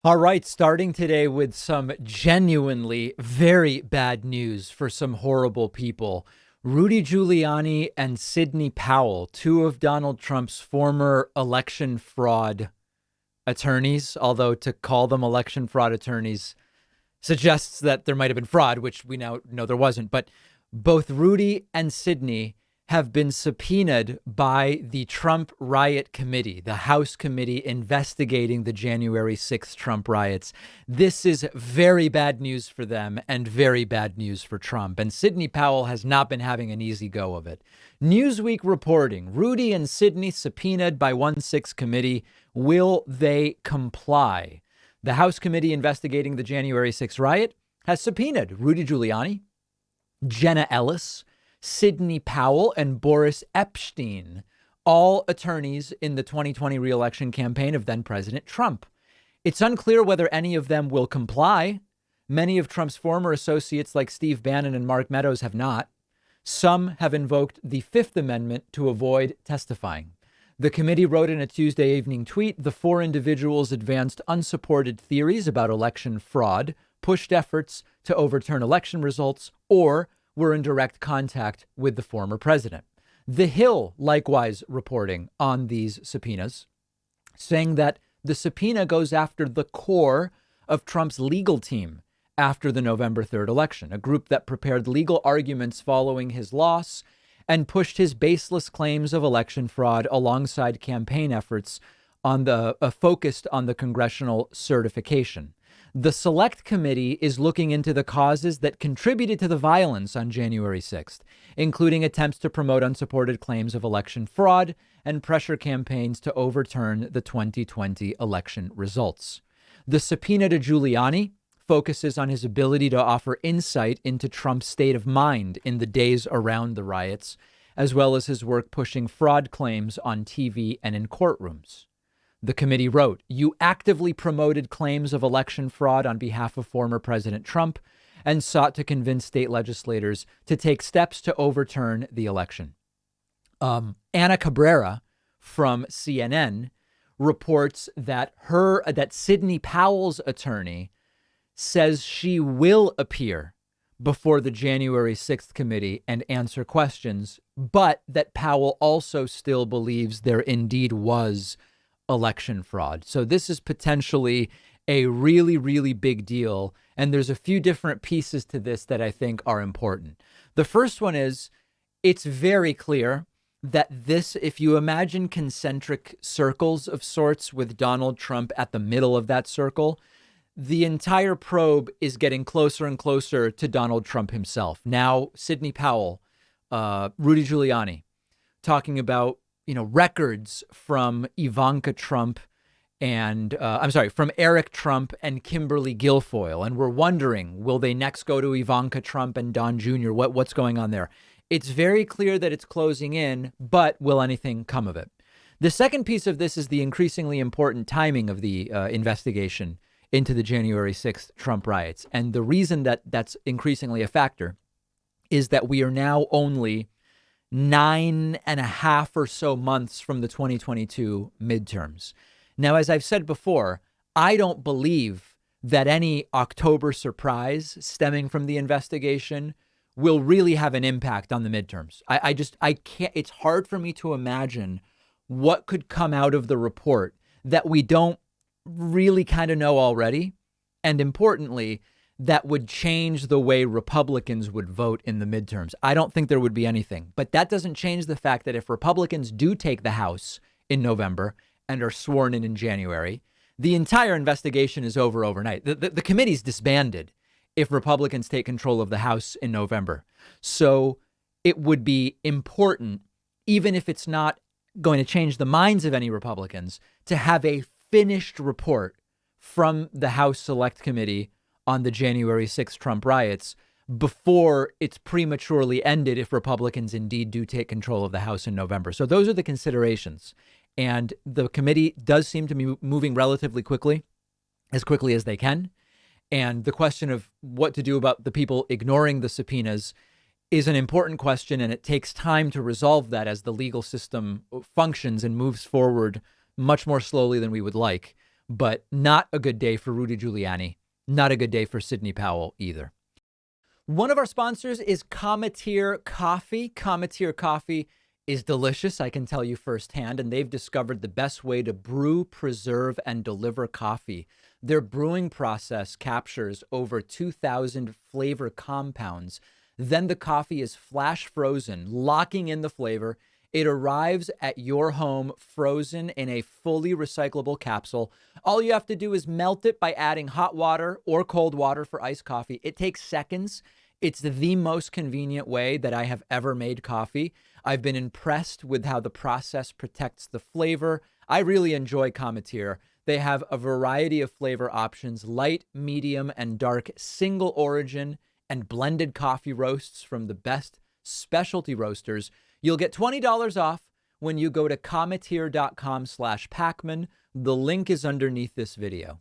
All right, starting today with some genuinely very bad news for some horrible people. Rudy Giuliani and Sidney Powell, two of Donald Trump's former election fraud attorneys, although to call them election fraud attorneys suggests that there might have been fraud, which we now know there wasn't. But both Rudy and Sidney have been subpoenaed by the Trump Riot Committee, the House committee investigating the January 6th Trump riots. This is very bad news for them and very bad news for Trump. And Sidney Powell has not been having an easy go of it. Newsweek reporting, Rudy and Sidney subpoenaed by 1-6 committee. Will they comply? The House committee investigating the January 6th riot has subpoenaed Rudy Giuliani, Jenna Ellis, Sidney Powell, and Boris Epshteyn, all attorneys in the 2020 re-election campaign of then President Trump. It's unclear whether any of them will comply. Many of Trump's former associates like Steve Bannon and Mark Meadows have not. Some have invoked the Fifth Amendment to avoid testifying. The committee wrote in a Tuesday evening tweet, the four individuals advanced unsupported theories about election fraud, pushed efforts to overturn election results, or were in direct contact with the former president. The Hill likewise reporting on these subpoenas, saying that the subpoena goes after the core of Trump's legal team after the November 3rd election, a group that prepared legal arguments following his loss and pushed his baseless claims of election fraud alongside campaign efforts on focused on the congressional certification. The Select Committee is looking into the causes that contributed to the violence on January 6th, including attempts to promote unsupported claims of election fraud and pressure campaigns to overturn the 2020 election results. The subpoena to Giuliani focuses on his ability to offer insight into Trump's state of mind in the days around the riots, as well as his work pushing fraud claims on TV and in courtrooms. The committee wrote, you actively promoted claims of election fraud on behalf of former President Trump and sought to convince state legislators to take steps to overturn the election. Ana Cabrera from CNN reports that Sidney Powell's attorney says she will appear before the January 6th committee and answer questions, but that Powell also still believes there indeed was election fraud. So this is potentially a really, really big deal. And there's a few different pieces to this that I think are important. The first one is it's very clear that this, if you imagine concentric circles of sorts with Donald Trump at the middle of that circle, the entire probe is getting closer and closer to Donald Trump himself. Now, Sidney Powell, Rudy Giuliani, talking about records from Ivanka Trump and from Eric Trump and Kimberly Guilfoyle. And we're wondering, will they next go to Ivanka Trump and Don Jr.? What's going on there? It's very clear that it's closing in, but will anything come of it? The second piece of this is the increasingly important timing of the investigation into the January 6th Trump riots. And the reason that that's increasingly a factor is that we are now only 9.5 or so months from the 2022 midterms. Now, as I've said before, I don't believe that any October surprise stemming from the investigation will really have an impact on the midterms. I can't, it's hard for me to imagine what could come out of the report that we don't really kind of know already. And importantly, that would change the way Republicans would vote in the midterms. I don't think there would be anything, but that doesn't change the fact that if Republicans do take the House in November and are sworn in January, the entire investigation is over overnight. The committee's disbanded if Republicans take control of the House in November. So it would be important, even if it's not going to change the minds of any Republicans, to have a finished report from the House Select Committee on the January 6th Trump riots before it's prematurely ended if Republicans indeed do take control of the House in November. So those are the considerations. And the committee does seem to be moving relatively quickly as they can. And the question of what to do about the people ignoring the subpoenas is an important question. And it takes time to resolve that as the legal system functions and moves forward much more slowly than we would like. but not a good day for Rudy Giuliani. Not a good day for Sidney Powell either. One of our sponsors is Cometeer Coffee. Cometeer Coffee is delicious, I can tell you firsthand, and they've discovered the best way to brew, preserve, and deliver coffee. Their brewing process captures over 2,000 flavor compounds. Then the coffee is flash frozen, locking in the flavor. It arrives at your home frozen in a fully recyclable capsule. All you have to do is melt it by adding hot water or cold water for iced coffee. It takes seconds. It's the most convenient way that I have ever made coffee. I've been impressed with how the process protects the flavor. I really enjoy Cometeer. They have a variety of flavor options: light, medium, and dark single origin and blended coffee roasts from the best specialty roasters. You'll get $20 off when you go to cometeer.com/Pacman. The link is underneath this video.